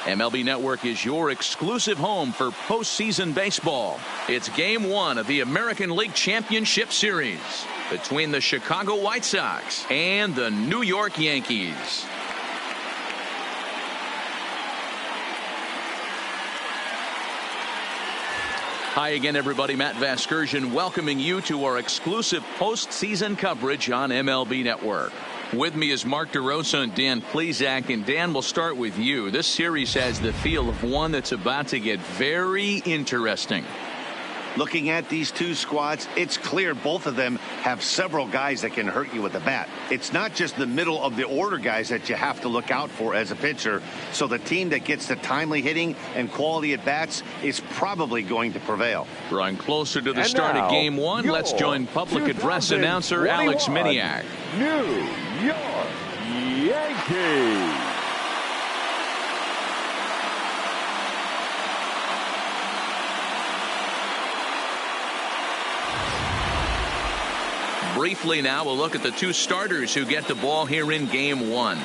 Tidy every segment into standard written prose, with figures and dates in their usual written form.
MLB Network is your exclusive home for postseason baseball. It's Game 1 of the American League Championship Series between the Chicago White Sox and the New York Yankees. Hi again, everybody. Matt Vasgersian welcoming you to our exclusive postseason coverage on MLB Network. With me is Mark DeRosa and Dan Plesac. And Dan, we'll start with you. This series has the feel of one that's about to get very interesting. Looking at these two squads, it's clear both of them have several guys that can hurt you with the bat. It's not just the middle of the order guys that you have to look out for as a pitcher. So the team that gets the timely hitting and quality at bats is probably going to prevail. Drawing closer to the start of Game 1, let's join public address announcer Alex Miniak. New York Yankees. Briefly now, we'll look at the two starters who get the ball here in Game 1.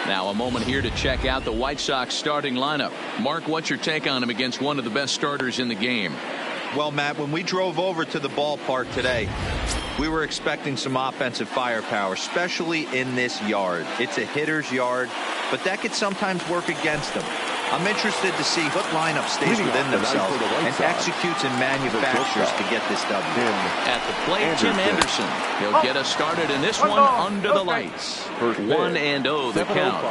Now a moment here to check out the White Sox starting lineup. Mark, what's your take on him against one of the best starters in the game? Well, Matt, when we drove over to the ballpark today, we were expecting some offensive firepower, especially in this yard. It's a hitter's yard, but that could sometimes work against them. I'm interested to see what lineup stays within themselves and executes and manufactures to get this W. At the plate, Tim Anderson. He'll get us started in this one under the lights. 1-0 the count.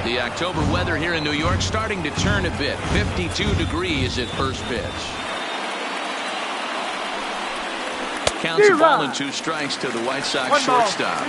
The October weather here in New York starting to turn a bit. 52 degrees at first pitch. Counts a ball and 2 strikes to the White Sox shortstop.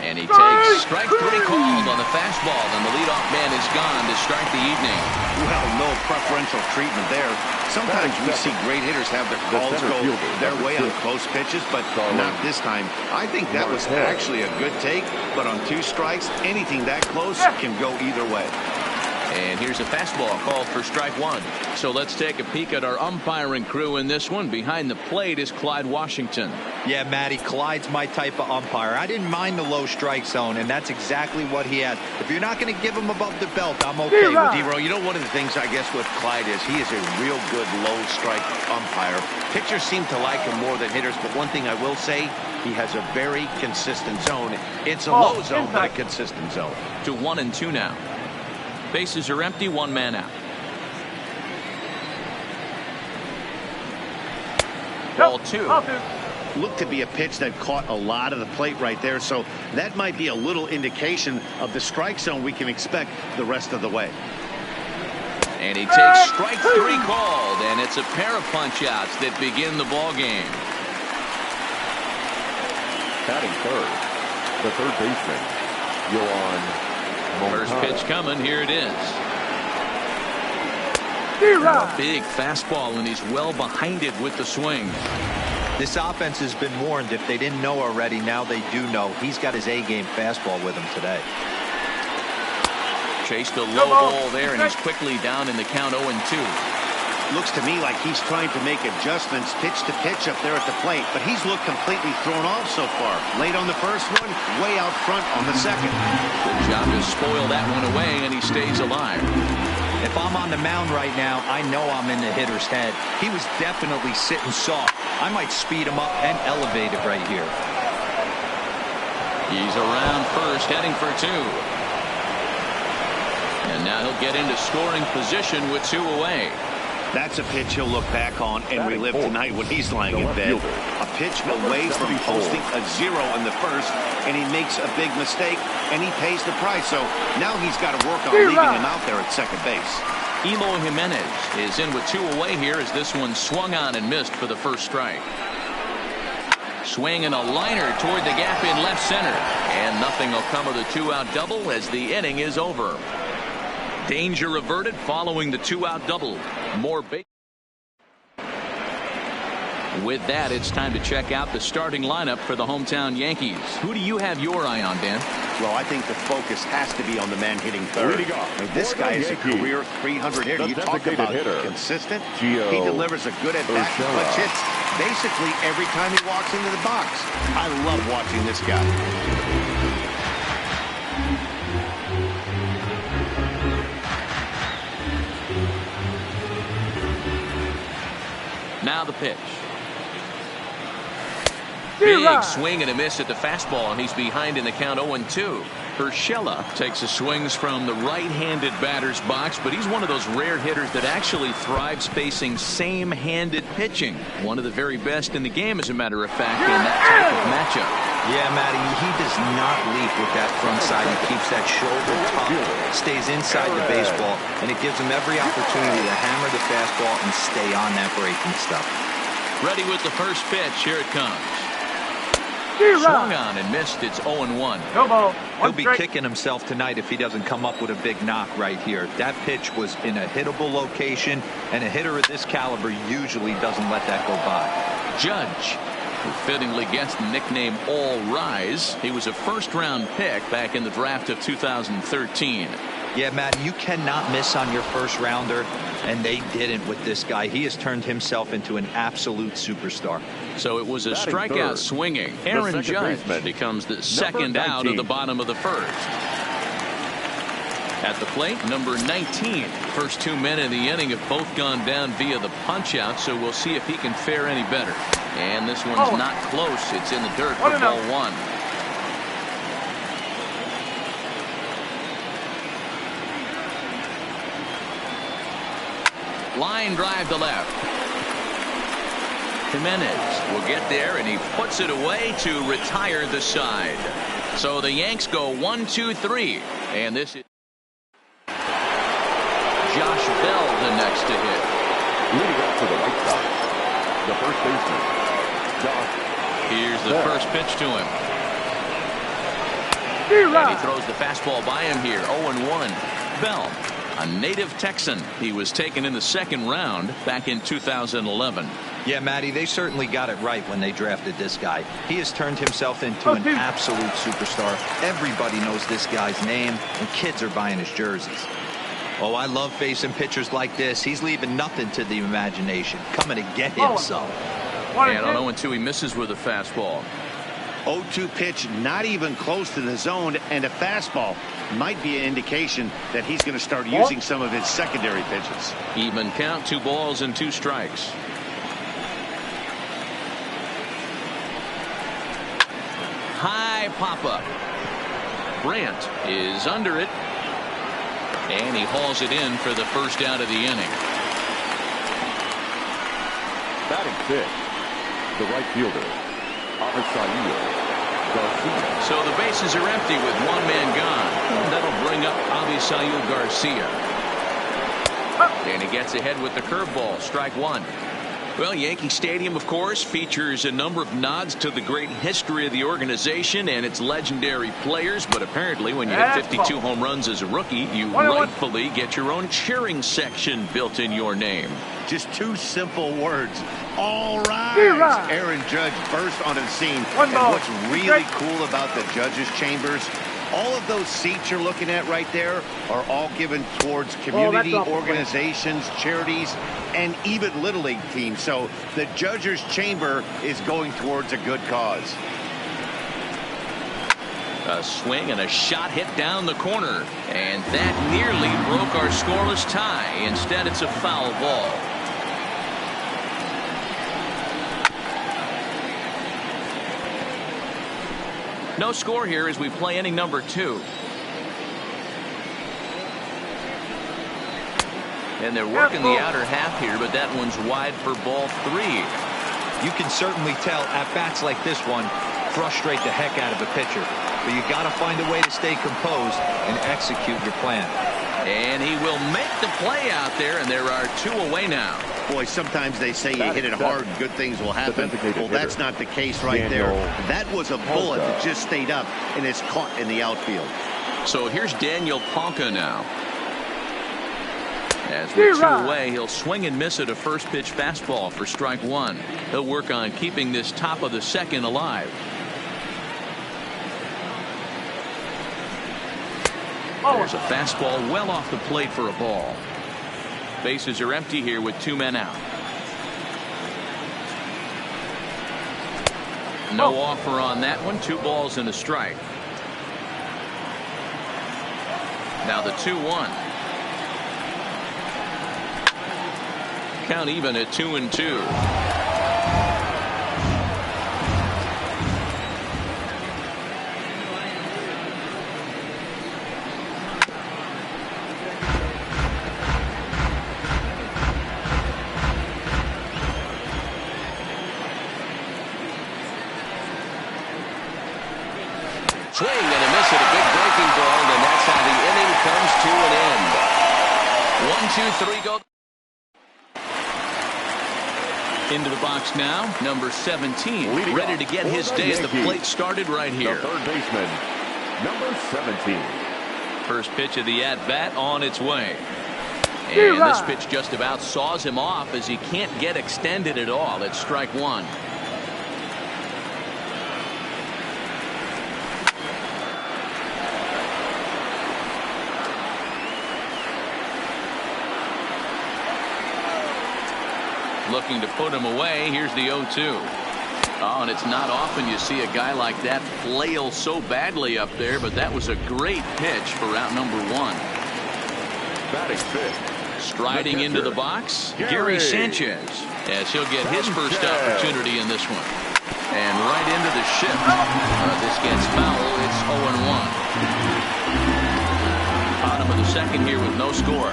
And he takes strike 3 called on the fastball, and the leadoff man is gone to start the evening. Well, no preferential treatment there. Sometimes we see great hitters have their calls go their way on close pitches, but not this time. I think that was actually a good take, but on 2 strikes, anything that close can go either way. And here's a fastball called for strike 1. So let's take a peek at our umpiring crew in this one. Behind the plate is Clyde Washington. Yeah, Matty, Clyde's my type of umpire. I didn't mind the low strike zone, and that's exactly what he had. If you're not going to give him above the belt, I'm okay with it. D-Row, you know, one of the things I guess with Clyde is he is a real good low strike umpire. Pitchers seem to like him more than hitters, but one thing I will say, he has a very consistent zone. It's a low zone, but a consistent zone. To 1-2 now. Bases are empty, 1 man out. Ball 2. Looked to be a pitch that caught a lot of the plate right there, so that might be a little indication of the strike zone we can expect the rest of the way. And he takes strike 3 called, and it's a pair of punch-outs that begin the ball game. Batting third, the third baseman, Yohan. First pitch coming. Here it is. A big fastball, and he's well behind it with the swing. This offense has been warned. If they didn't know already, now they do know. He's got his A-game fastball with him today. Chased a low ball there, and he's quickly down in the count 0-2. Looks to me like he's trying to make adjustments pitch to pitch up there at the plate, but he's looked completely thrown off so far. Late on the first one, way out front on the second. Good job to spoil that one away, and he stays alive. If I'm on the mound right now, I know I'm in the hitter's head. He was definitely sitting soft. I might speed him up and elevate it right here. He's around first, heading for 2. And now he'll get into scoring position with 2 away. That's a pitch he'll look back on and relive tonight when he's lying in bed. A pitch away from posting a 0 in the first, and he makes a big mistake, and he pays the price. So now he's got to work on leaving him out there at second base. Eloy Jimenez is in with 2 away here as this one swung on and missed for the first strike. Swing and a liner toward the gap in left center, and nothing will come of the 2-out double as the inning is over. Danger averted following the 2-out double. More base. With that, it's time to check out the starting lineup for the hometown Yankees. Who do you have your eye on, Dan? Well, I think the focus has to be on the man hitting third. This guy is a career 300 hitter. You talk about consistent. He delivers a good at-bat, clutch hits basically every time he walks into the box. I love watching this guy. Now the pitch. Big swing and a miss at the fastball, and he's behind in the count 0-2. Urshela takes his swings from the right-handed batter's box, but he's one of those rare hitters that actually thrives facing same-handed pitching. One of the very best in the game, as a matter of fact, in that type of matchup. Yeah, Matty, he does not leap with that front side. He keeps that shoulder tucked, stays inside the baseball, and it gives him every opportunity to hammer the fastball and stay on that breaking stuff. Ready with the first pitch. Here it comes. Swung on and missed. It's 0-1. He'll be kicking himself tonight if he doesn't come up with a big knock right here. That pitch was in a hittable location, and a hitter of this caliber usually doesn't let that go by. Judge, who fittingly gets the nickname All Rise. He was a first-round pick back in the draft of 2013. Yeah, Matt, you cannot miss on your first rounder, and they didn't with this guy. He has turned himself into an absolute superstar. So it was a strikeout swinging. Aaron Judge becomes the second out of the bottom of the first. At the plate, number 19. First 2 men in the inning have both gone down via the punch-out, so we'll see if he can fare any better. And this one's not close. It's in the dirt for ball one. Line drive to left. Jimenez will get there, and he puts it away to retire the side. So the Yanks go 1-2-3, and this is Josh Bell the next to hit. Leading up to the right side, the first baseman, Josh. Here's the first pitch to him. And he throws the fastball by him here. 0-1. Bell, a native Texan. He was taken in the second round back in 2011. Yeah, Matty, they certainly got it right when they drafted this guy. He has turned himself into an absolute superstar. Everybody knows this guy's name, and kids are buying his jerseys. Oh, I love facing pitchers like this. He's leaving nothing to the imagination. Coming to get him some. And on 0-2, he misses with a fastball. 0-2 pitch, not even close to the zone, and a fastball might be an indication that he's going to start using some of his secondary pitches. Even count, 2 balls and 2 strikes. High pop-up. Brandt is under it, and he hauls it in for the first out of the inning. Batting fifth, the right fielder, Garcia. So the bases are empty with 1 man gone. And that'll bring up Avisail Garcia. And he gets ahead with the curveball. Strike 1. Well, Yankee Stadium, of course, features a number of nods to the great history of the organization and its legendary players. But apparently, when you hit 52 home runs as a rookie, you rightfully get your own cheering section built in your name. Just 2 simple words. All right. Aaron Judge burst on the scene. And what's really cool about the judges' chambers, all of those seats you're looking at right there are all given towards community organizations, charities, and even Little League teams. So the judges' chamber is going towards a good cause. A swing and a shot hit down the corner. And that nearly broke our scoreless tie. Instead, it's a foul ball. No score here as we play inning number 2. And they're working the outer half here, but that one's wide for ball 3. You can certainly tell at-bats like this one frustrate the heck out of a pitcher. But you got to find a way to stay composed and execute your plan. And he will make the play out there, and there are 2 away now. Boy, sometimes they say you hit it hard, good things will happen. Well, that's not the case right there. That was a bullet that just stayed up and is caught in the outfield. So here's Daniel Palka now. As with 2 away, he'll swing and miss at a first pitch fastball for strike 1. He'll work on keeping this top of the second alive. There's a fastball well off the plate for a ball. Bases are empty here with 2 men out. No offer on that one. 2 balls and a strike. Now the 2-1. Count even at 2-2. Swing and a miss at a big breaking ball, and that's how the inning comes to an end. 1, 2, 3, go. Into the box now, number 17, Leading ready to get his day at the plate started right here. The third baseman, number 17. First pitch of the at-bat on its way. And this pitch just about saws him off as he can't get extended at all. It's strike 1. Looking to put him away. Here's the 0-2. Oh, and it's not often you see a guy like that flail so badly up there, but that was a great pitch for out number 1. Batting fifth. Striding into the box, Gary Sanchez, as he'll get his first opportunity in this one. And right into the shift. This gets foul. It's 0-1. Bottom of the second here with no score.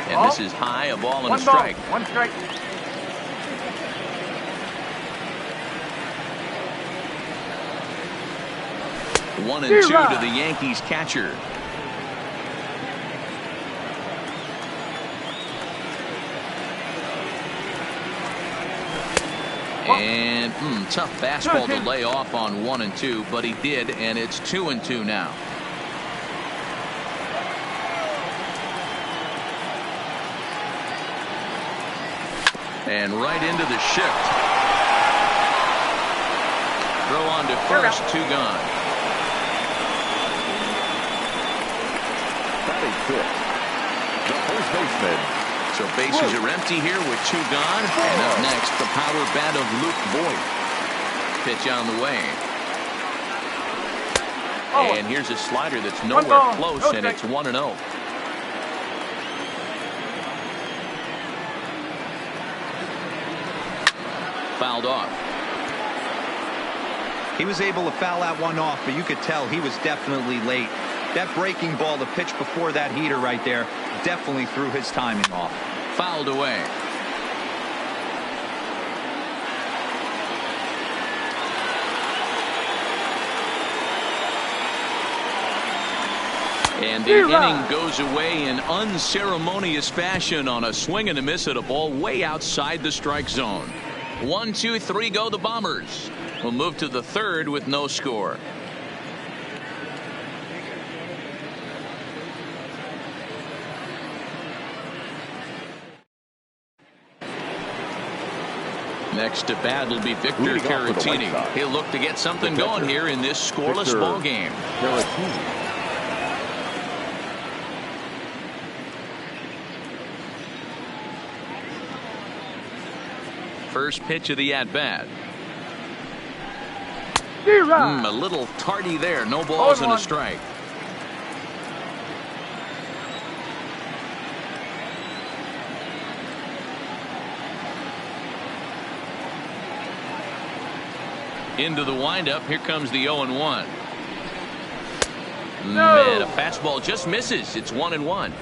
And this is high, a ball and a strike. 1 strike. One and 2 to the Yankees catcher. And tough fastball to lay off on 1 and 2, but he did, and it's 2 and 2 now. And right into the shift. Throw on to first, 2 gone. Batting fifth, the first baseman. So bases are empty here with 2 gone. And up next, the power bat of Luke Voigt. Pitch on the way. And here's a slider that's nowhere close, and it's 1-0. Fouled off. He was able to foul that one off, but you could tell he was definitely late. That breaking ball, the pitch before that heater right there, definitely threw his timing off. Fouled away. And the inning goes away in unceremonious fashion on a swing and a miss at a ball way outside the strike zone. 1, 2, 3 go the Bombers. We'll move to the third with no score. Next to bat will be Victor Caratini. He'll look to get something going here in this scoreless ball game. First pitch of the at-bat. A little tardy there. No balls and a strike. Into the windup. Here comes the 0-1. Man, a fastball just misses. It's 1-1.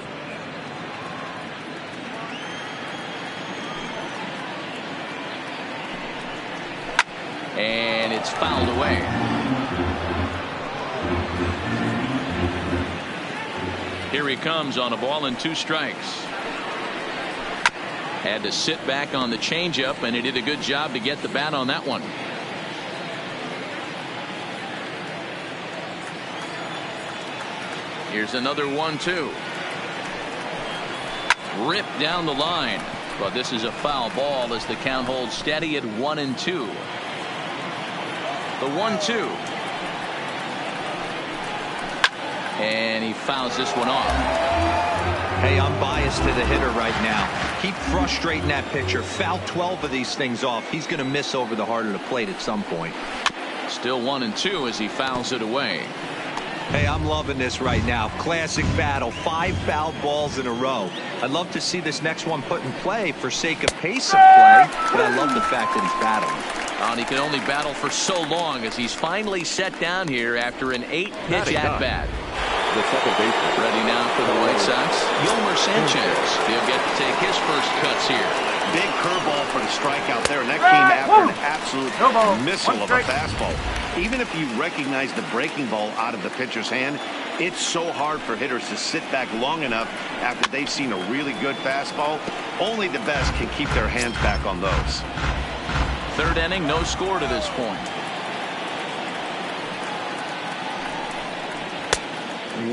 And it's fouled away. Here he comes on a ball and 2 strikes. Had to sit back on the changeup, and he did a good job to get the bat on that one. Here's another 1-2. Ripped down the line. But this is a foul ball as the count holds steady at 1-2. The 1-2. And he fouls this one off. Hey, I'm biased to the hitter right now. Keep frustrating that pitcher. Foul 12 of these things off. He's going to miss over the heart of the plate at some point. Still 1-2 as he fouls it away. Hey, I'm loving this right now. Classic battle. 5 foul balls in a row. I'd love to see this next one put in play for sake of pace of play, but I love the fact that he's battling. And he can only battle for so long as he's finally set down here after an 8-pitch at-bat. The second baseman. Ready now for the White Sox, Yolmer Sanchez. He'll get to take his first cuts here. Big curveball for the strikeout there, and that came after an absolute missile of a fastball. Even if you recognize the breaking ball out of the pitcher's hand, it's so hard for hitters to sit back long enough after they've seen a really good fastball. Only the best can keep their hands back on those. Third inning, no score to this point.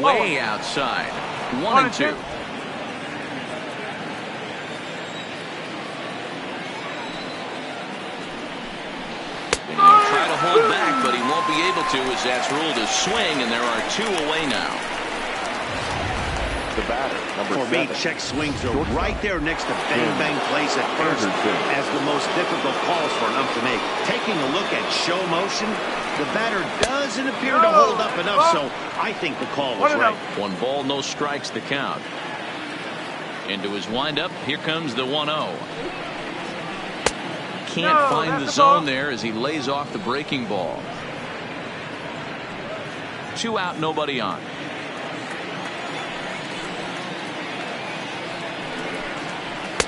Way outside. 1-2. Try to hold back, but he won't be able to as that's ruled a swing, and there are 2 away now. The batter, number For 7. me, check swings are right there next to bang plays at first as the most difficult calls for an ump to make. Taking a look at show motion, the batter doesn't appear to hold up enough, so I think the call was right. 1 ball, no strikes to count. Into his windup, here comes the 1-0. Can't find the zone there as he lays off the breaking ball. 2 out, nobody on.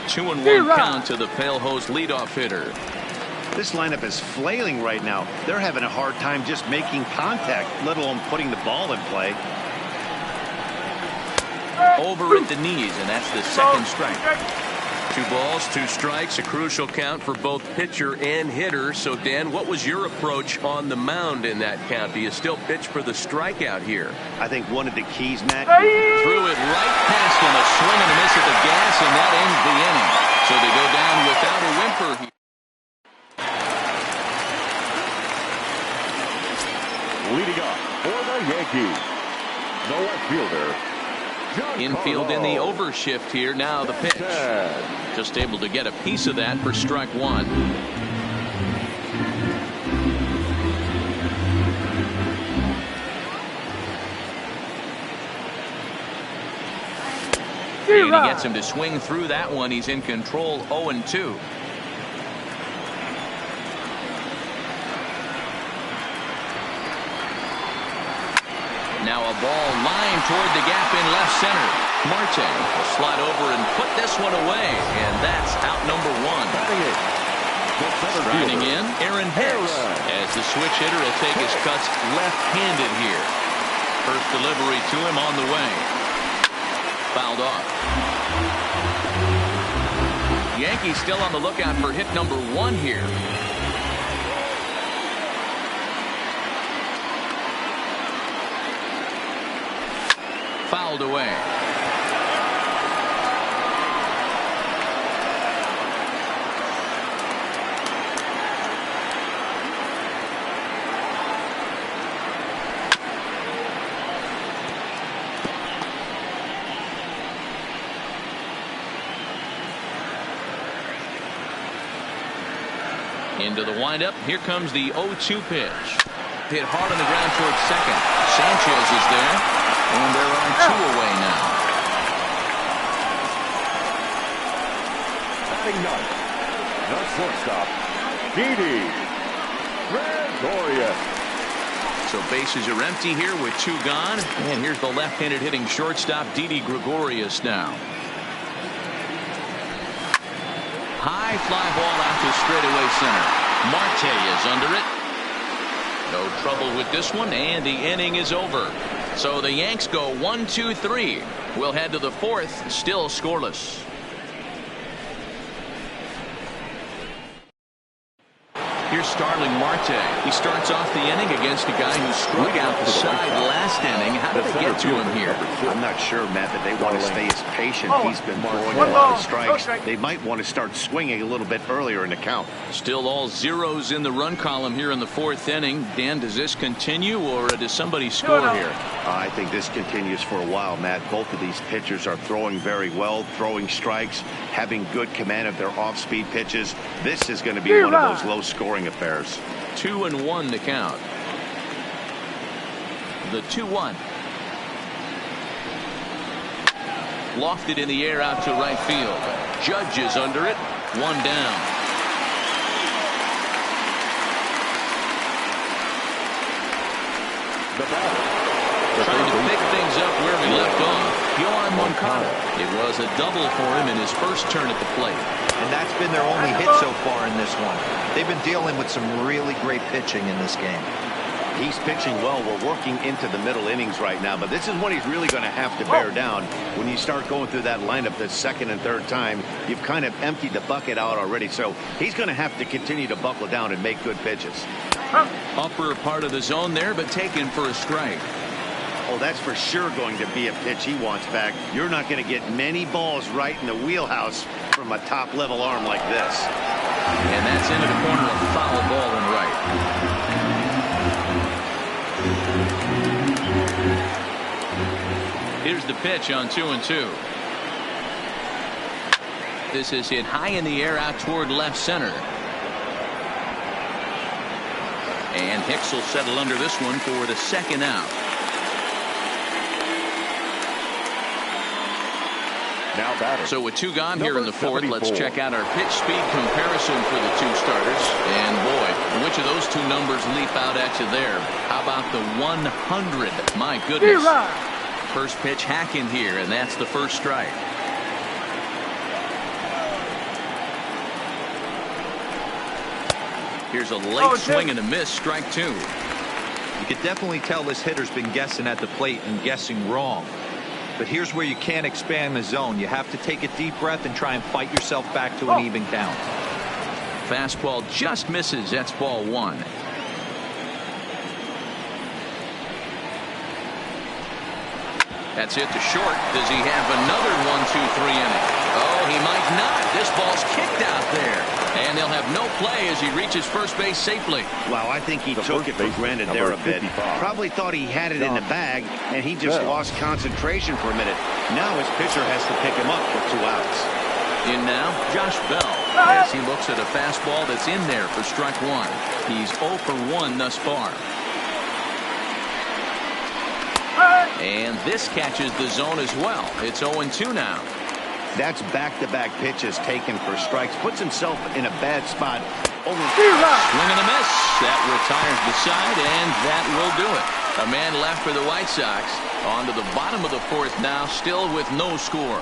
Two and 1 count to the Pale Host leadoff hitter. This lineup is flailing right now. They're having a hard time just making contact, let alone putting the ball in play. Over at the knees, and that's the second strike. 2 balls, 2 strikes, a crucial count for both pitcher and hitter. So, Dan, what was your approach on the mound in that count? Do you still pitch for the strikeout here? I think one of the keys, Matt. Threw it right past him, a swing and a miss at the gas, and that ends the inning. So they go down without a whimper. Leading up for the Yankees, the left fielder. Infield in the overshift here. Now the pitch. Just able to get a piece of that for strike 1. And he gets him to swing through that one. He's in control. 0-2. Now a ball lined toward the gap in left center. Marte will slide over and put this one away, and that's out number 1. Riding in, Aaron Hicks, as the switch hitter will take his cuts left-handed here. First delivery to him on the way. Fouled off. Yankees still on the lookout for hit number 1 here. Fouled away. Into the windup. Here comes the 0-2 pitch. Hit hard on the ground towards second. Sanchez is there. And they're on 2 away now. Batting ninth, the shortstop, Didi Gregorius. So bases are empty here with 2 gone. And here's the left-handed hitting shortstop, Didi Gregorius now. High fly ball out to straightaway center. Marte is under it. No trouble with this one, and the inning is over. So the Yanks go 1-2-3. We'll head to the 4th, still scoreless. Here's Starling Marte. He starts off the inning against a guy who struck out the side last inning. How did they get to him here? I'm not sure, Matt, that they want to stay as patient. He's been throwing a lot of strikes. They might want to start swinging a little bit earlier in the count. Still all zeros in the run column here in the fourth inning. Dan, does this continue, or does somebody score here? I think this continues for a while, Matt. Both of these pitchers are throwing very well, throwing strikes, having good command of their off-speed pitches. This is going to be one of those low-scoring affairs. 2-1 to count. The 2-1. Lofted in the air out to right field. Judge is under it. One down. Trying to pick things up where we left off. Yohan Moncada. It was a double for him in his first turn at the plate. And that's been their only hit so far in this one. They've been dealing with some really great pitching in this game. He's pitching well. We're working into the middle innings right now, but this is when he's really going to have to bear down. When you start going through that lineup the second and third time, you've kind of emptied the bucket out already, so he's going to have to continue to buckle down and make good pitches. Upper part of the zone there, but taken for a strike. Oh, that's for sure going to be a pitch he wants back. You're not going to get many balls right in the wheelhouse from a top-level arm like this. And that's into the corner, of foul ball and right. Here's the pitch on 2-2. This is hit high in the air out toward left center. And Hicks will settle under this one for the second out. Now batter. So with two gone here in the fourth, let's check out our pitch speed comparison for the two starters. And boy, which of those two numbers leap out at you there? How about the 100? My goodness. First pitch hacking here, and that's the first strike. Here's a late swing and a miss, strike two. You could definitely tell this hitter's been guessing at the plate and guessing wrong. But here's where you can't expand the zone. You have to take a deep breath and try and fight yourself back to an even count. Fastball just misses. That's ball one. That's it to short. Does he have another 1-2-3 inning? Oh, he might not. This ball's kicked out there. And they'll have no play as he reaches first base safely. Wow, I think he took it for granted there a bit. Probably thought he had it in the bag, and he just lost concentration for a minute. Now his pitcher has to pick him up for 2 outs. In now, Josh Bell, as he looks at a fastball that's in there for strike one. He's 0 for 1 thus far. And this catches the zone as well. It's 0-2 now. That's back-to-back pitches taken for strikes. Puts himself in a bad spot. Swing and a miss. That retires the side, and that will do it. A man left for the White Sox. On to the bottom of the fourth now, still with no score.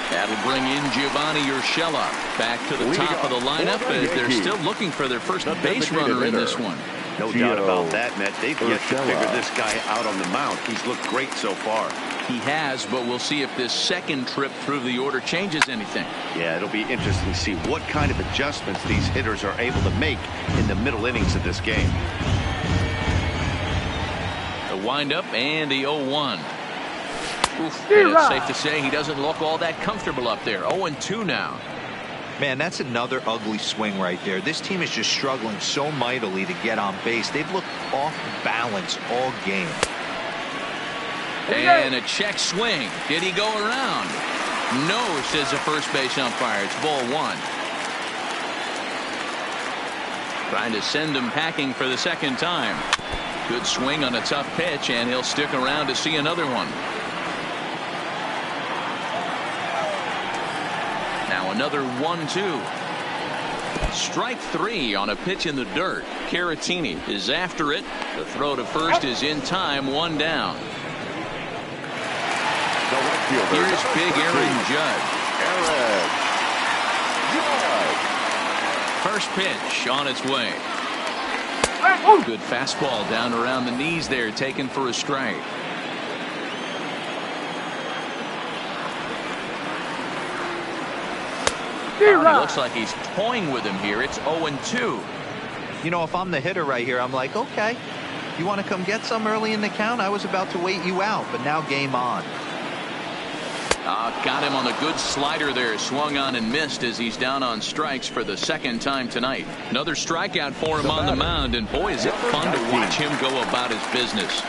That'll bring in Giovanni Urshela back to the top of the lineup as they're still looking for their first base runner in this one. No doubt about that, Matt. They've yet to figure this guy out on the mound. He's looked great so far. He has, but we'll see if this second trip through the order changes anything. Yeah, it'll be interesting to see what kind of adjustments these hitters are able to make in the middle innings of this game. The windup and the 0-1. Oof, and it's safe to say he doesn't look all that comfortable up there. 0-2 now. Man, that's another ugly swing right there. This team is just struggling so mightily to get on base. They've looked off balance all game. And a check swing. Did he go around? No, says the first base umpire. It's ball one. Trying to send him packing for the second time. Good swing on a tough pitch, and he'll stick around to see another one. Now another 1-2. Strike three on a pitch in the dirt. Caratini is after it. The throw to first is in time. One down. Here's big Aaron Judge. First pitch on its way. Good fastball down around the knees there, taken for a strike. It looks like he's toying with him here. It's 0-2. You know, if I'm the hitter right here, I'm like, okay, you want to come get some early in the count? I was about to wait you out, but now game on. Got him on the good slider there. Swung on and missed as he's down on strikes for the second time tonight. Another strikeout for him on the mound, and boy, is it fun to watch him go about his business.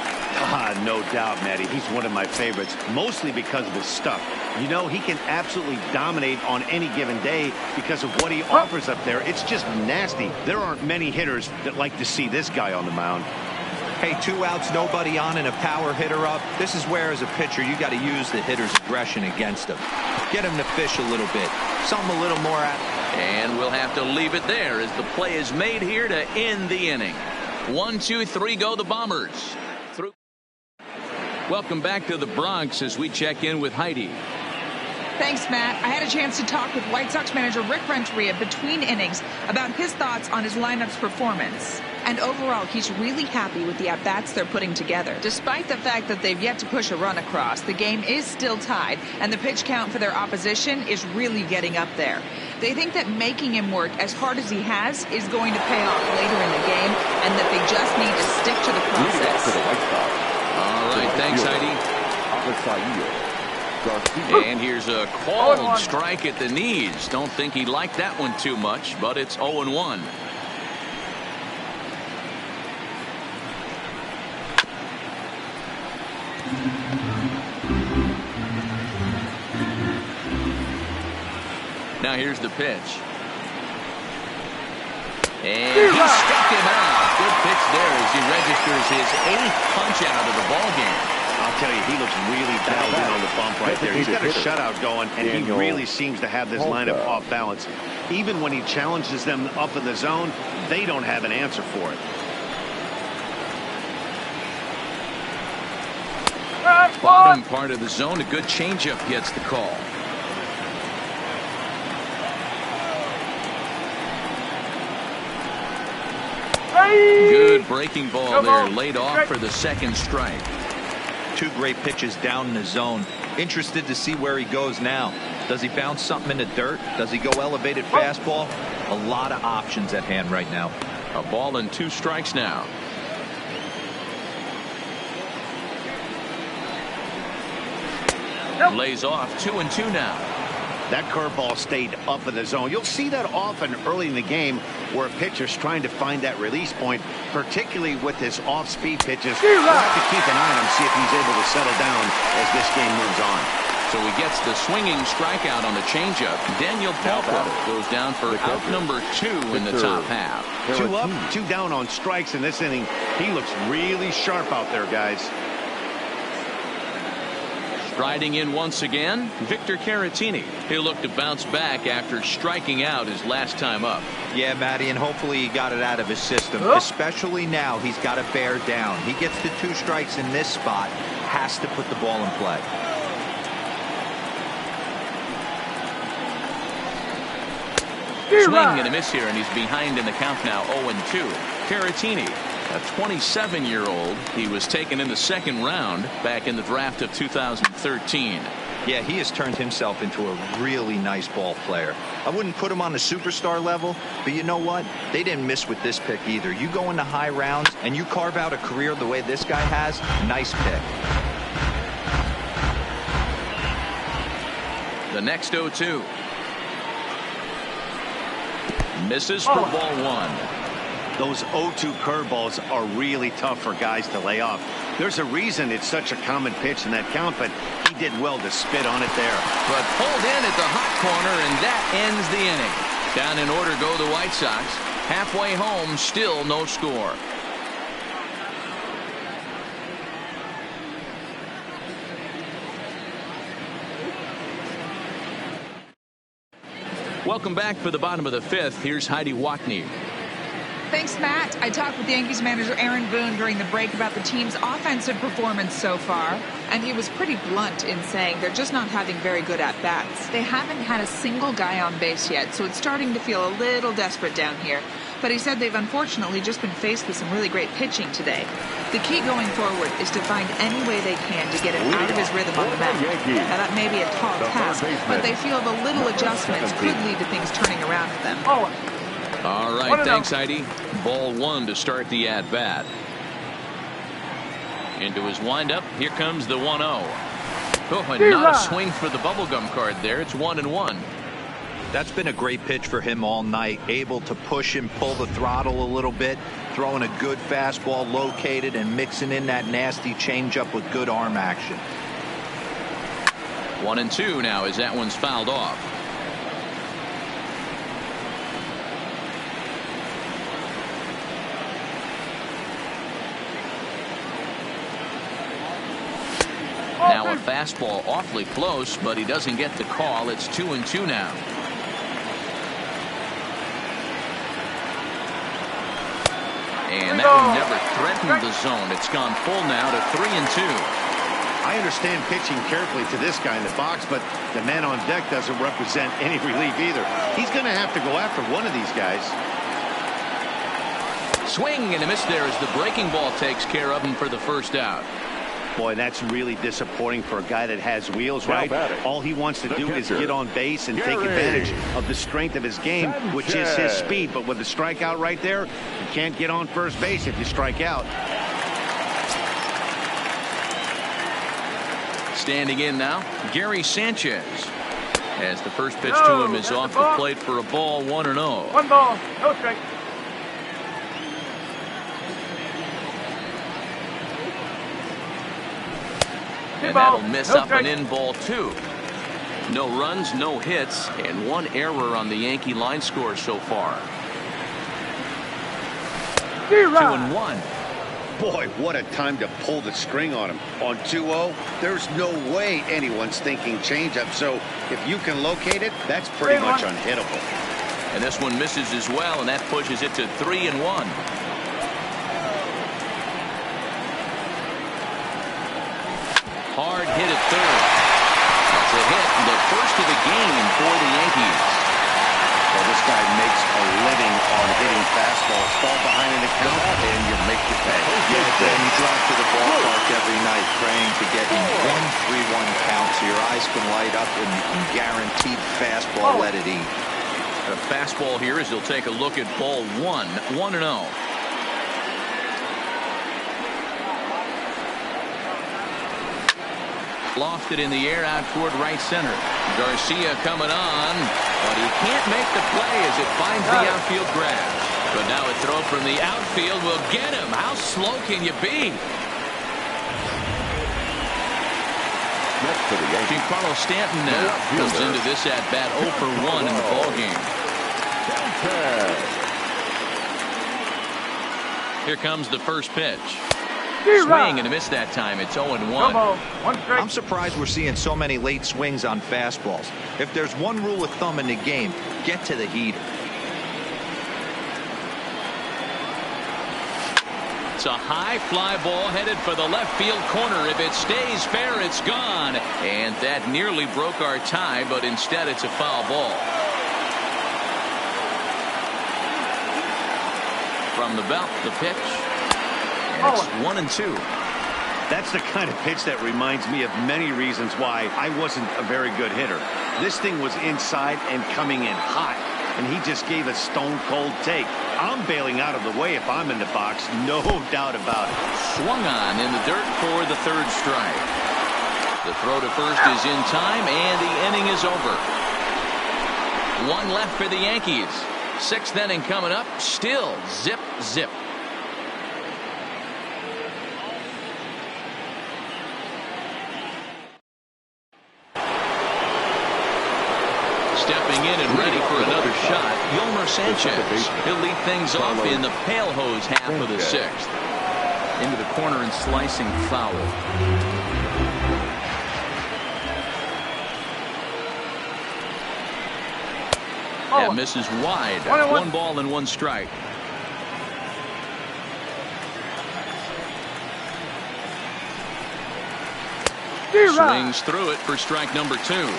No doubt, Matty. He's one of my favorites, mostly because of his stuff. You know, he can absolutely dominate on any given day because of what he offers up there. It's just nasty. There aren't many hitters that like to see this guy on the mound. Hey, 2 outs, nobody on, and a power hitter up. This is where, as a pitcher, you got to use the hitter's aggression against him. Get him to fish a little bit. Something a little more at. And we'll have to leave it there as the play is made here to end the inning. 1, 2, 3, go the Bombers. Through. Welcome back to the Bronx as we check in with Heidi. Thanks, Matt. I had a chance to talk with White Sox manager Rick Renteria between innings about his thoughts on his lineup's performance. And overall, he's really happy with the at-bats they're putting together. Despite the fact that they've yet to push a run across, the game is still tied, and the pitch count for their opposition is really getting up there. They think that making him work as hard as he has is going to pay off later in the game, and that they just need to stick to the process. All right, thanks, Heidi. And here's a called strike at the knees. Don't think he liked that one too much, but it's 0-1. Now here's the pitch. And he struck him out. Good pitch there as he registers his 8th punch out of the ball game. I'll tell you, he looks really dialed in on the bump right there. He's got a shutout going, and he really seems to have this lineup off balance. Even when he challenges them up in the zone, they don't have an answer for it. Bottom part of the zone, a good changeup gets the call. Good breaking ball there, laid off for the second strike. 2 great pitches down in the zone. Interested to see where he goes now. Does he bounce something in the dirt? Does he go elevated fastball? A lot of options at hand right now. A ball and 2 strikes now. Lays off 2-2 now. That curveball stayed up in the zone. You'll see that often early in the game where a pitcher's trying to find that release point, particularly with his off-speed pitches. We'll have to keep an eye on him, see if he's able to settle down as this game moves on. So he gets the swinging strikeout on the changeup. Daniel Palpa goes down for out number 2 in the top half. 2 up, 2 down on strikes in this inning. He looks really sharp out there, guys. Striding in once again, Victor Caratini. He'll look to bounce back after striking out his last time up. Yeah, Matty, and hopefully he got it out of his system. Especially now, he's got to bear down. He gets the 2 strikes in this spot. Has to put the ball in play. Swing and a miss here, and he's behind in the count now, 0-2. Caratini, a 27-year-old. He was taken in the 2nd round back in the draft of 2013. Yeah, he has turned himself into a really nice ball player. I wouldn't put him on the superstar level, but you know what? They didn't miss with this pick either. You go into high rounds and you carve out a career the way this guy has, nice pick. The next 0-2. Misses for ball 1. Those 0-2 curveballs are really tough for guys to lay off. There's a reason it's such a common pitch in that count, but he did well to spit on it there. But pulled in at the hot corner, and that ends the inning. Down in order go the White Sox. Halfway home, still no score. Welcome back for the bottom of the 5th. Here's Heidi Watney. Thanks, Matt. I talked with Yankees manager Aaron Boone during the break about the team's offensive performance so far, and he was pretty blunt in saying they're just not having very good at-bats. They haven't had a single guy on base yet, so it's starting to feel a little desperate down here. but he said they've unfortunately just been faced with some really great pitching today. The key going forward is to find any way they can to get him out of his rhythm on the mound. Now, that may be a tall task, but they feel the little adjustments could lead to things turning around for them. All right, thanks, Heidi. Ball one to start the at-bat. Into his windup, here comes the 1-0. Oh, and not a swing for the bubblegum card there. It's 1-1. That's been a great pitch for him all night. Able to push and pull the throttle a little bit, throwing a good fastball located and mixing in that nasty changeup with good arm action. 1-2 now as that one's fouled off. Now a fastball awfully close, but he doesn't get the call. It's 2-2 now. And that one never threatened the zone. It's gone full now to 3-2. I understand pitching carefully to this guy in the box, but the man on deck doesn't represent any relief either. He's going to have to go after one of these guys. Swing and a miss there as the breaking ball takes care of him for the first out. Boy, that's really disappointing for a guy that has wheels, right? All he wants to do is get on base and take advantage of the strength of his game, which is his speed. But with a strikeout right there, you can't get on first base if you strike out. Standing in now, Gary Sanchez. As the first pitch to him is off the plate for a ball, 1-0. 1 ball, no strike. And that'll miss up and in ball 2. No runs, no hits, and 1 error on the Yankee line score so far. 2-1. Boy, what a time to pull the string on him. On 2-0, there's no way anyone's thinking changeup. So if you can locate it, that's pretty much unhittable. And this one misses as well, and that pushes it to 3-1. Hard hit at third. That's a hit, the first of the game for the Yankees. Well, this guy makes a living on hitting fastballs. Fall behind in the count, and you make your pay. Yeah, and you drive to the ballpark every night praying to get 1-3-1 count so your eyes can light up and you can guaranteed fastball let it eat. A fastball here as he'll take a look at ball 1, 1-0. Lofted in the air out toward right center. Garcia coming on, but he can't make the play as it finds the outfield grab. But now a throw from the outfield will get him. How slow can you be? Next to the Yankees, Giancarlo Stanton now goes into this at bat 0 for 1 in the ballgame. Here comes the first pitch. Swing and a miss that time. It's 0-1. I'm surprised we're seeing so many late swings on fastballs. If there's one rule of thumb in the game, get to the heater. It's a high fly ball headed for the left field corner. If it stays fair, it's gone. And that nearly broke our tie, but instead it's a foul ball. From the belt, the pitch. It's 1-2. That's the kind of pitch that reminds me of many reasons why I wasn't a very good hitter. This thing was inside and coming in hot, and he just gave a stone-cold take. I'm bailing out of the way if I'm in the box, no doubt about it. Swung on in the dirt for the third strike. The throw to first is in time, and the inning is over. 1 left for the Yankees. 6th inning coming up. Still zip, zip. Stepping in and ready for another shot, Yolmer Sanchez. He'll lead things off in the pale hose half of the 6th. Into the corner and slicing foul. That misses wide. 1 ball and 1 strike. Swings through it for strike number 2.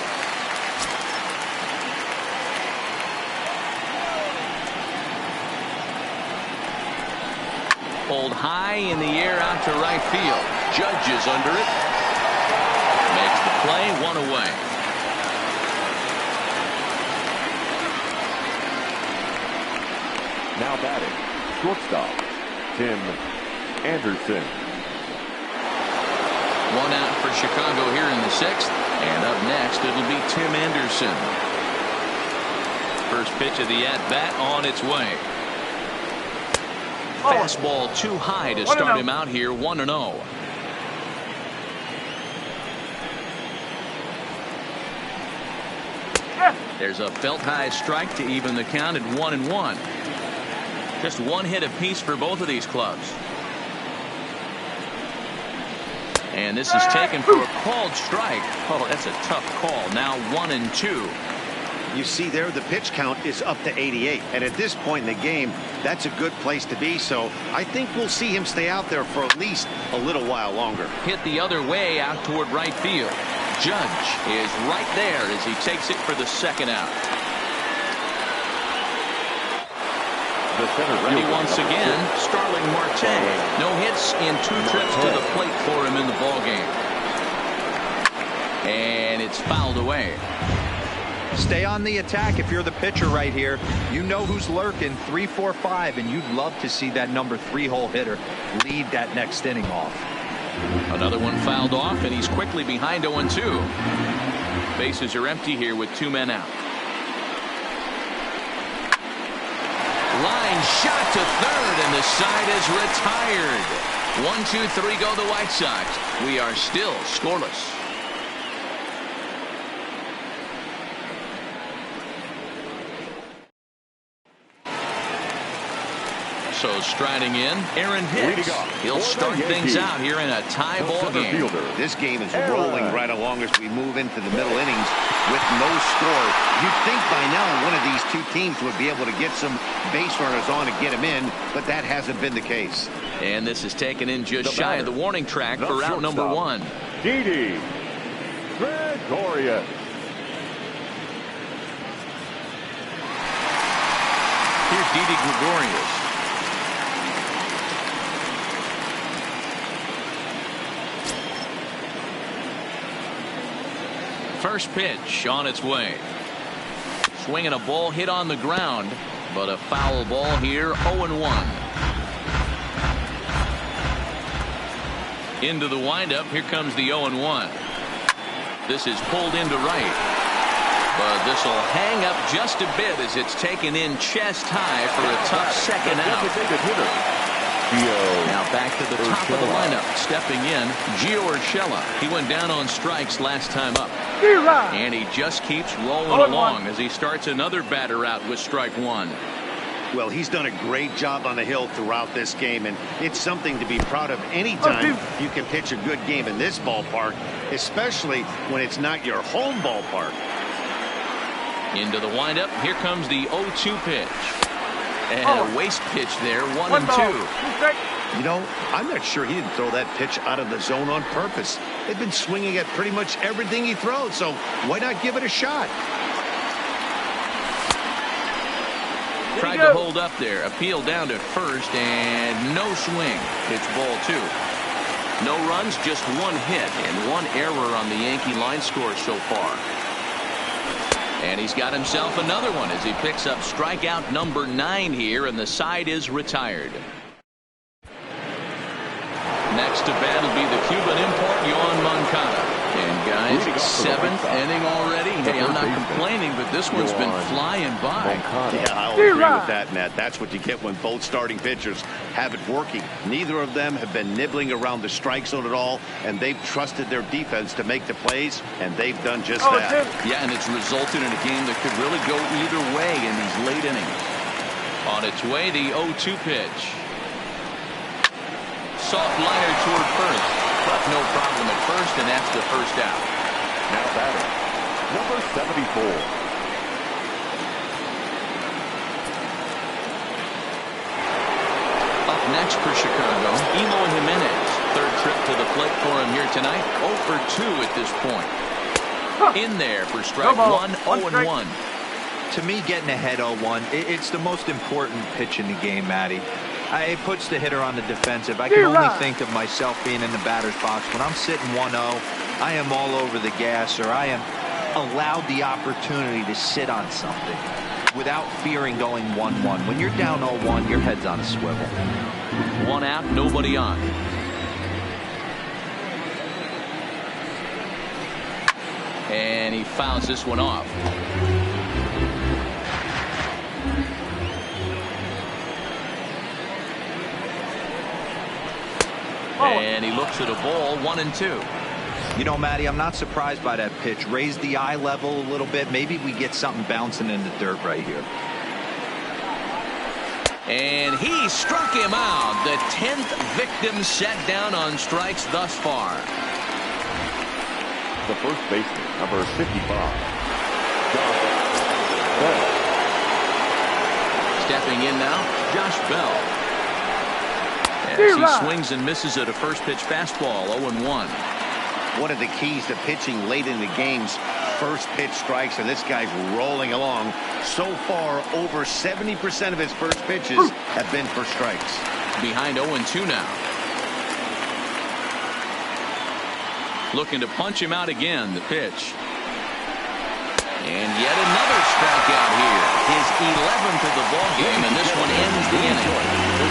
high in the air out to right field. Judge is under it. Makes the play, 1 away. Now batting, shortstop, Tim Anderson. 1 out for Chicago here in the 6th. And up next, it'll be Tim Anderson. First pitch of the at-bat on its way. Fastball too high to start him out here, 1-0. There's a belt-high strike to even the count at 1-1. Just 1 hit apiece for both of these clubs. And this is taken for a called strike. Oh, that's a tough call. Now 1-2. You see there, the pitch count is up to 88. And at this point in the game, that's a good place to be. So I think we'll see him stay out there for at least a little while longer. Hit the other way out toward right field. Judge is right there as he takes it for the 2nd out. Ready once again, Starling Marte. No hits in 2 trips to the plate for him in the ballgame. And it's fouled away. Stay on the attack if you're the pitcher right here. You know who's lurking, 3, 4, 5, and you'd love to see that number 3-hole hitter lead that next inning off. Another one fouled off, and he's quickly behind 0-2. Bases are empty here with 2 men out. Line shot to third, and the side is retired. 1-2-3 go the White Sox. We are still scoreless. So striding in, Aaron Hicks. He'll start things out here in a tie ball game. This game is rolling right along as we move into the middle innings with no score. You'd think by now one of these 2 teams would be able to get some base runners on and get them in, but that hasn't been the case. And this is taken in just shy of the warning track for route number 1. Didi Gregorius. Here's Didi Gregorius. First pitch on its way. Swinging a ball hit on the ground, but a foul ball here, 0-1. Into the windup, here comes the 0-1. This is pulled into right. But this will hang up just a bit as it's taken in chest high for a tough 2nd out. Now back to the top of the lineup. Stepping in, Gio Urshela. He went down on strikes last time up. And he just keeps rolling along as he starts another batter out with strike 1. Well, he's done a great job on the hill throughout this game, and it's something to be proud of anytime you can pitch a good game in this ballpark, especially when it's not your home ballpark. Into the windup. Here comes the 0-2 pitch. And a waste pitch there, 1-2. You know, I'm not sure he didn't throw that pitch out of the zone on purpose. They've been swinging at pretty much everything he throws, so why not give it a shot? Tried to hold up there. Appeal down to first, and no swing. It's ball 2. No runs, just 1 hit, and 1 error on the Yankee line score so far. And he's got himself another one as he picks up strikeout number 9 here, and the side is retired. Next to bat will be the Cuban import, Yoan Moncada. And guys, 7th inning already. Hey, I'm not complaining, but this one's been flying by. Yeah, I'll agree with that, Matt. That's what you get when both starting pitchers have it working. Neither of them have been nibbling around the strike zone at all, and they've trusted their defense to make the plays, and they've done just that. Yeah, and it's resulted in a game that could really go either way in these late innings. On its way, the 0-2 pitch. Soft liner toward first, but no problem at first, and that's the first out. Now batting, number 74. Up next for Chicago, Eloy Jimenez. 3rd trip to the plate for him here tonight. 0 for 2 at this point. In there for strike 1, 0-1. To me, getting ahead 0-1, it's the most important pitch in the game, Matty. It puts the hitter on the defensive. I can only think of myself being in the batter's box. When I'm sitting 1-0, I am all over the gas, or I am allowed the opportunity to sit on something without fearing going 1-1. When you're down 0-1, your head's on a swivel. 1 out, nobody on. And he fouls this one off. And he looks at a ball, 1-2. You know, Matty, I'm not surprised by that pitch. Raise the eye level a little bit. Maybe we get something bouncing in the dirt right here. And he struck him out. The 10th victim set down on strikes thus far. The first baseman, number 55. Bell. Stepping in now, Josh Bell. As he swings and misses at a first pitch fastball, 0-1. One of the keys to pitching late in the games, first pitch strikes, and this guy's rolling along. So far, over 70% of his first pitches have been for strikes. Behind 0-2 now. Looking to punch him out again, the pitch. And yet another strikeout here. His 11th of the ballgame, and this one ends the inning.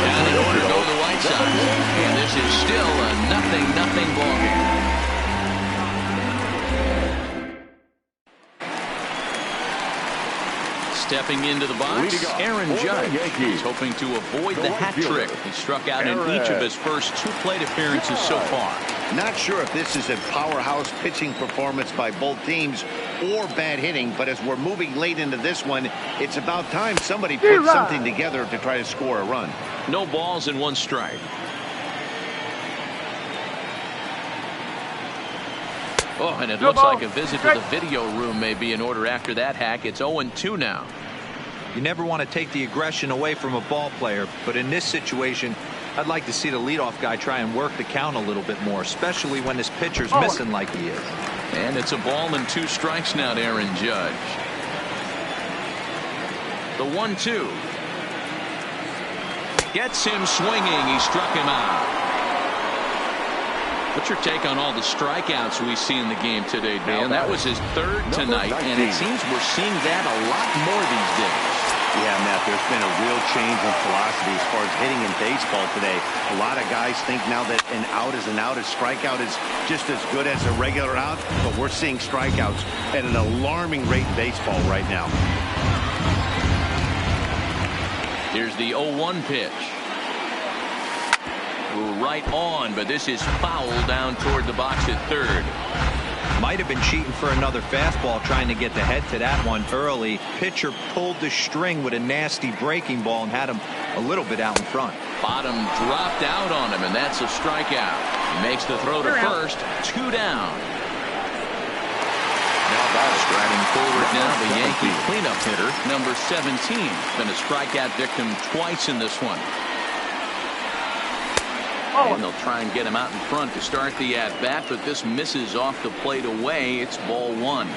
Down in order go the White Sox. And this is still a 0-0 ballgame. Stepping into the box, Aaron Judge. He's hoping to avoid the hat trick. He struck out in each of his first 2 plate appearances so far. Not sure if this is a powerhouse pitching performance by both teams or bad hitting, but as we're moving late into this one, it's about time somebody puts something together to try to score a run. No balls and 1 strike. Oh, and it looks like a visit to the video room may be in order after that hack. It's 0-2 now. You never want to take the aggression away from a ball player, but in this situation, I'd like to see the leadoff guy try and work the count a little bit more, especially when this pitcher's missing like he is. And it's a ball and 2 strikes now to Aaron Judge. The 1-2. Gets him swinging. He struck him out. What's your take on all the strikeouts we see in the game today, Dan? That was his 3rd tonight, and it seems we're seeing that a lot more these days. Yeah, Matt, there's been a real change in philosophy as far as hitting in baseball today. A lot of guys think now that an out is an out, a strikeout is just as good as a regular out, but we're seeing strikeouts at an alarming rate in baseball right now. Here's the 0-1 pitch. Right on, but this is foul down toward the box at 3rd. Might have been cheating for another fastball, trying to get the head to that one early. Pitcher pulled the string with a nasty breaking ball and had him a little bit out in front. Bottom dropped out on him, and that's a strikeout. He makes the throw to first. 2 down. Striding forward now, the Yankee cleanup hitter, number 17. Been a strikeout victim twice in this one. And they'll try and get him out in front to start the at-bat, but this misses off the plate away. It's ball 1.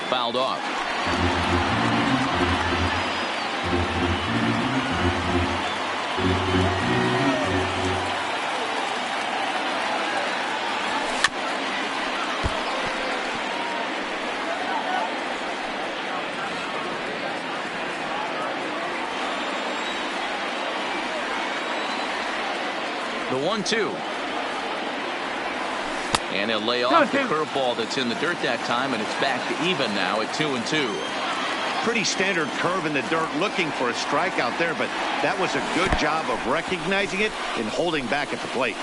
Fouled off. The 1-2. And he'll lay off the curveball that's in the dirt that time, and it's back to even now at 2-2. Pretty standard curve in the dirt, looking for a strikeout there, but that was a good job of recognizing it and holding back at the plate.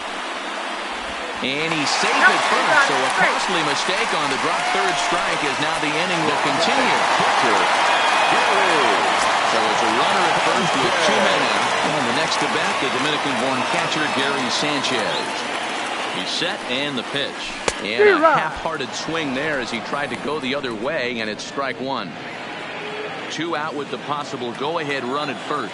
And he's safe at first, so a costly mistake on the drop 3rd strike as now the inning will continue. So it's a runner at first with 2 men out. And the next to bat, the Dominican-born catcher, Gary Sanchez. He's set and the pitch. And a half-hearted swing there as he tried to go the other way, and it's strike 1. 2 out with the possible go-ahead run at first.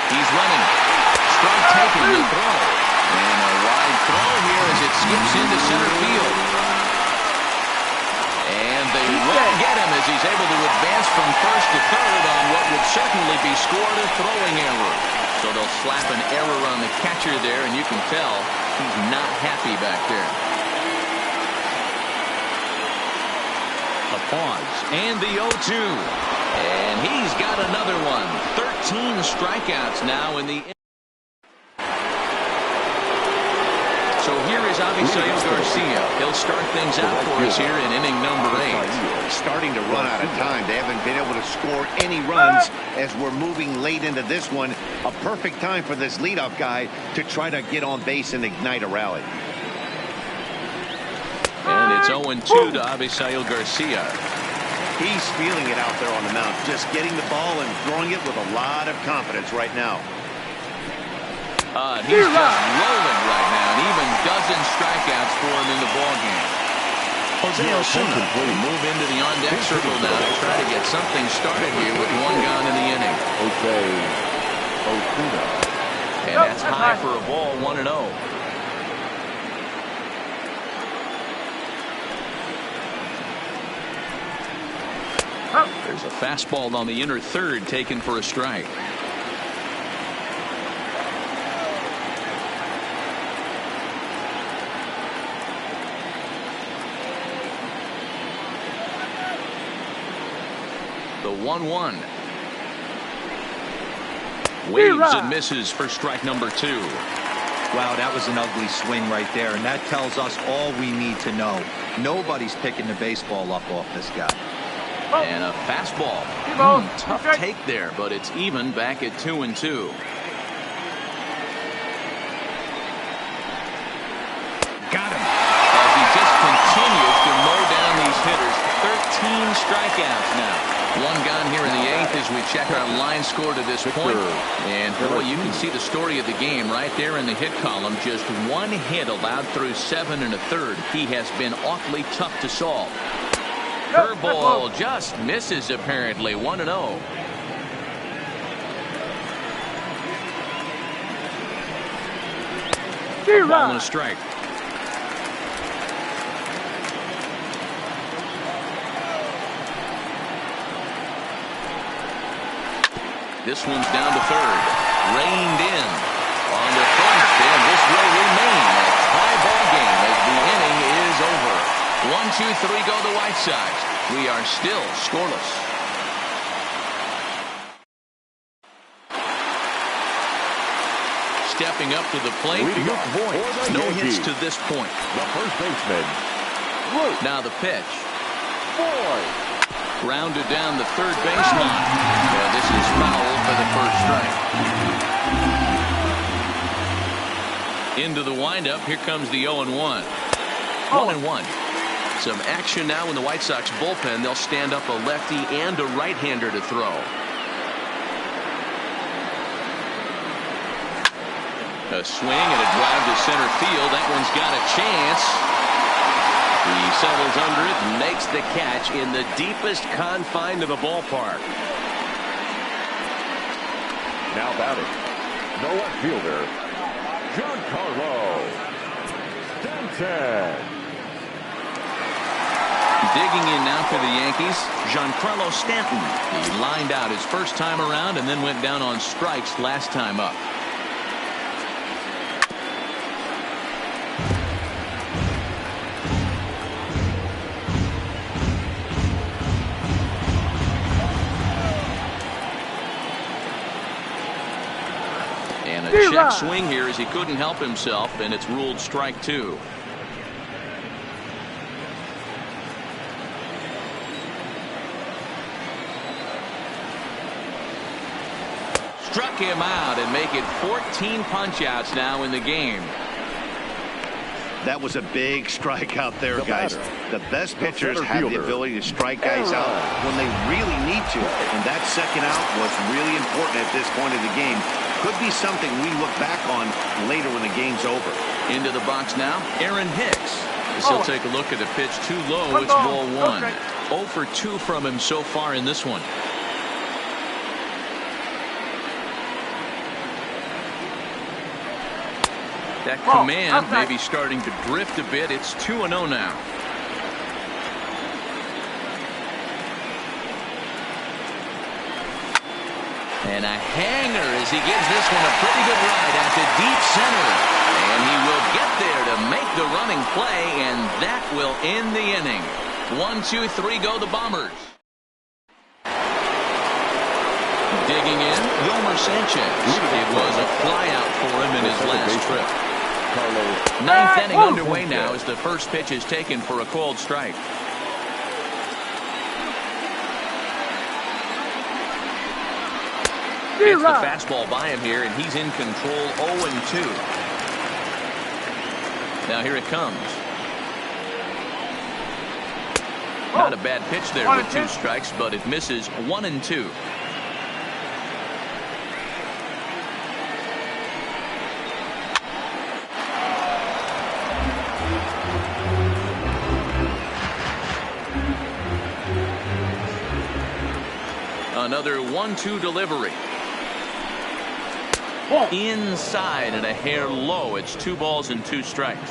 He's running. Strike taken, the throw. And a wide throw here as it skips into center field. And they will get him as he's able to advance from first to third on what would certainly be scored a throwing error. So they'll slap an error on the catcher there, and you can tell he's not happy back there. A pause, and the 0-2. And he's got another one. 13 strikeouts now in the inning. So here is Avisail Garcia. He'll start things out for us here in inning number 8. Starting to run out of time. They haven't been able to score any runs as we're moving late into this one. A perfect time for this leadoff guy to try to get on base and ignite a rally. And it's 0-2 to Avisail Garcia. He's feeling it out there on the mound. Just getting the ball and throwing it with a lot of confidence right now. He's just rolling right now, and even dozens strikeouts for him in the ballgame. Jose Osuna will move into the on-deck circle now to try to get something started here with one gone in the inning. Jose Osuna. And that's high for a ball, 1-0. There's a fastball on the inner third taken for a strike. The 1-1. Waves and misses for strike number 2. Wow, that was an ugly swing right there, and that tells us all we need to know. Nobody's picking the baseball up off this guy. And a fastball. Tough take there, but it's even back at 2-2. Got him. As he just continues to mow down these hitters. 13 strikeouts now. One gone here in the 8th as we check our line score to this point. And boy, you can see the story of the game right there in the hit column. Just one hit allowed through 7 1/3. He has been awfully tough to solve. Curveball just misses apparently. 1-0. Ball and a strike. This one's down to third. Reined in on the first, and this will remain a tie ball game as the inning is over. 1-2-3 go the White Sox. We are still scoreless. Stepping up to the plate. No hits to this point. The first baseman. Now the pitch. Rounded down the third baseline. Yeah, this is foul for the first strike. Into the windup. Here comes the 0-1. 1-1. Some action now in the White Sox bullpen. They'll stand up a lefty and a right-hander to throw. A swing and a drive to center field. That one's got a chance. He settles under it and makes the catch in the deepest confine of the ballpark. Now batting, the left fielder, Giancarlo Stanton. Digging in now for the Yankees, Giancarlo Stanton. He lined out his first time around and then went down on strikes last time up. And a check swing here as he couldn't help himself, and it's ruled strike 2. Struck him out and make it 14 punch-outs now in the game. That was a big strikeout there, guys. The best pitchers have the ability to strike guys out when they really need to. And that second out was really important at this point of the game. Could be something we look back on later when the game's over. Into the box now, Aaron Hicks. As he'll take a look at the pitch too low. It's ball 1. 0 for 2 from him so far in this one. That command may be starting to drift a bit. It's 2-0 now. And a hanger as he gives this one a pretty good ride out to deep center. And he will get there to make the running play, and that will end the inning. 1, 2, 3 go the Bombers. Digging in, Yomer Sanchez. It was a flyout for him in his last trip. Ninth inning underway now as the first pitch is taken for a called strike. It's the fastball by him here, and he's in control. 0-2. Now here it comes. Not a bad pitch there with 2 strikes, but it misses. 1-2. Another 1-2 delivery. Inside and a hair low. It's 2 balls and 2 strikes.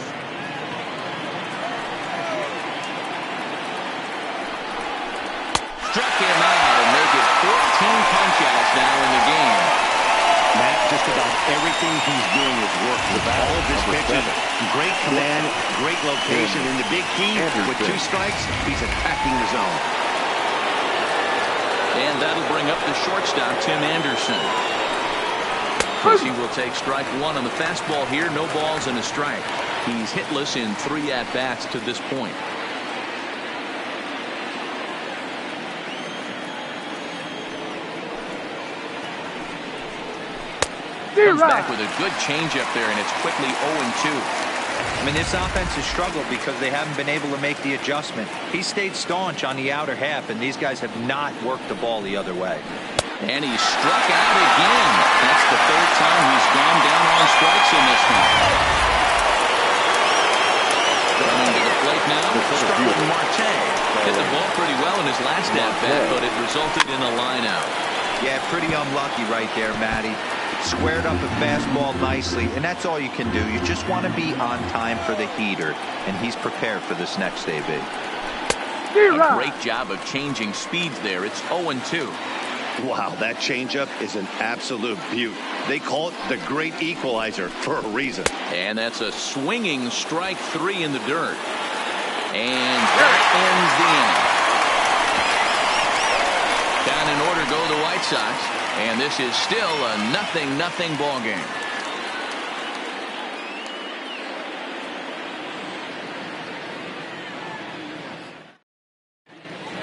Struck him out and make it 14 punch-outs now in the game. Matt, just about everything he's doing is working. All of his pitches, great command, great location, and the big key, with 2 strikes, he's attacking the zone. And that'll bring up the shortstop, Tim Anderson. He will take strike 1 on the fastball here. No balls and a strike. He's hitless in 3 at-bats to this point. Comes back with a good changeup there, and it's quickly 0-2. I mean, this offense has struggled because they haven't been able to make the adjustment. He stayed staunch on the outer half, and these guys have not worked the ball the other way. And he struck out again. That's the 3rd time he's gone down on strikes in this one. Running to the plate now, Starling Marte. Hit the ball pretty well in his last at-bat, but it resulted in a line out. Yeah, pretty unlucky right there, Matty. Squared up a fastball nicely, and that's all you can do. You just want to be on time for the heater, and he's prepared for this next AB. A great job of changing speeds there. It's 0-2. Wow, that changeup is an absolute beaut. They call it the great equalizer for a reason. And that's a swinging strike 3 in the dirt. And that ends the inning. Down in order go the White Sox. And this is still a 0-0 ball game.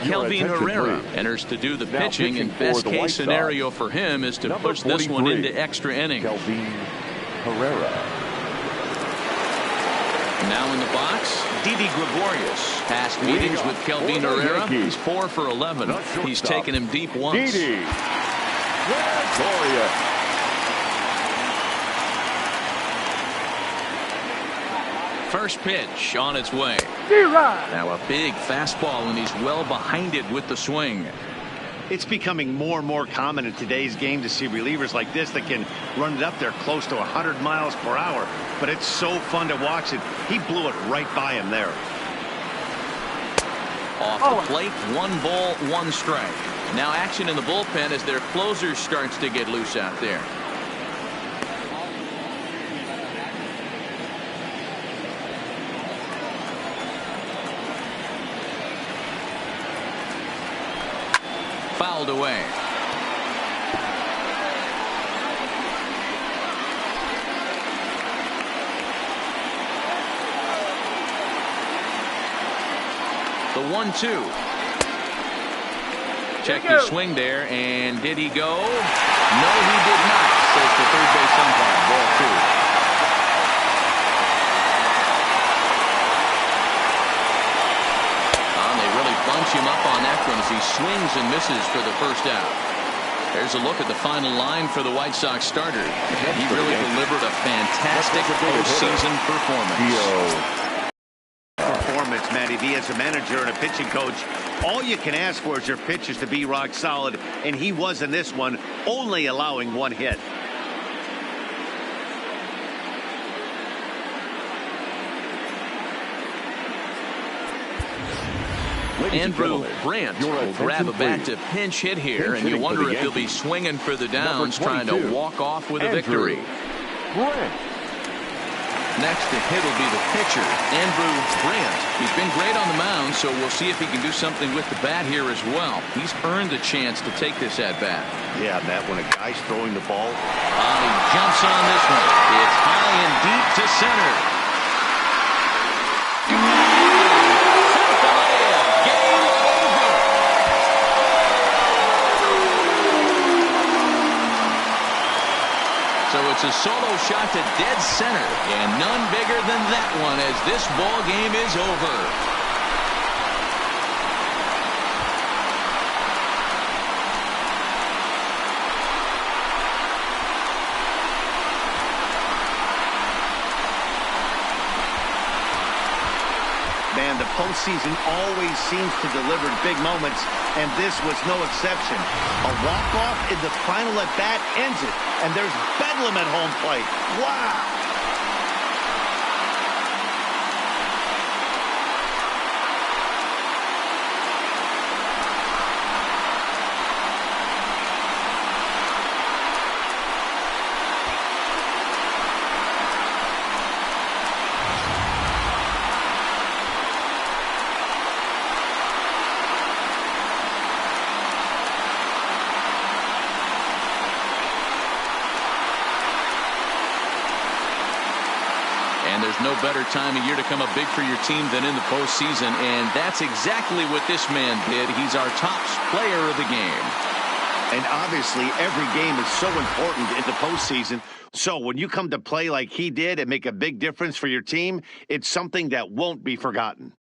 Kelvin Herrera enters to do the pitching, and best case scenario for him is to push this one into extra innings. Kelvin Herrera. Now in the box, Didi Gregorius. Past meetings with Kelvin Herrera, he's 4 for 11. He's taken him deep once. Didi Gregorius. First pitch on its way. Now a big fastball, and he's well behind it with the swing. It's becoming more and more common in today's game to see relievers like this that can run it up there close to 100 miles per hour. But it's so fun to watch it. He blew it right by him there. Off the plate, 1 ball, 1 strike. Now action in the bullpen as their closer starts to get loose out there. Fouled away. The 1-2. Check his swing there, and did he go? No, he did not, says the third base umpire. Ball 2. Bunch him up on that one as he swings and misses for the first out. There's a look at the final line for the White Sox starter. He really delivered a fantastic postseason performance, Matty V, as a manager and a pitching coach. All you can ask for is your pitchers to be rock solid, and he was in this one, only allowing 1 hit. Ladies and Andrew gentlemen, Brandt your will grab a attention, bat please. to pinch hit here, Pinch and you hitting for wonder the if he'll be Yankees. swinging for the downs, trying to 22, walk off with a Andrew victory. Brandt. Next to hit will be the pitcher, Andrew Brandt. He's been great on the mound, so we'll see if he can do something with the bat here as well. He's earned a chance to take this at bat. Yeah, Matt, when a guy's throwing the ball. He jumps on this one. It's high and deep to center. Game over. So it's a solo shot to dead center, and none bigger than that one as this ball game is over. Man, the postseason always seems to deliver big moments, and this was no exception. A walk-off in the final at-bat ends it, and there's bedlam at home plate. Wow! And there's no better time of year to come up big for your team than in the postseason, and that's exactly what this man did. He's our top player of the game. And obviously, every game is so important in the postseason. So when you come to play like he did and make a big difference for your team, it's something that won't be forgotten.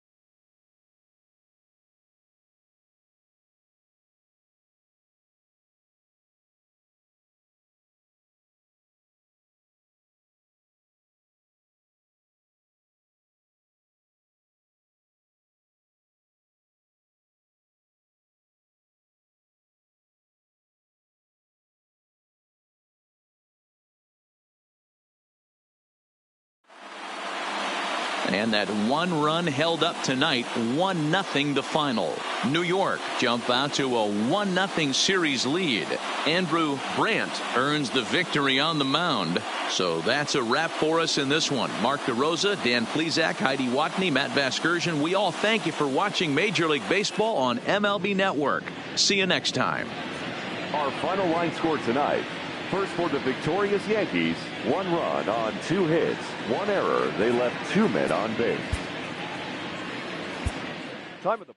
And that one run held up tonight, 1-0 the final. New York jump out to a 1-0 series lead. Andrew Brandt earns the victory on the mound. So that's a wrap for us in this one. Mark DeRosa, Dan Plesac, Heidi Watney, Matt Vasgersian. We all thank you for watching Major League Baseball on MLB Network. See you next time. Our final line score tonight. First for the victorious Yankees, 1 run on 2 hits, 1 error. They left 2 men on base. Time of the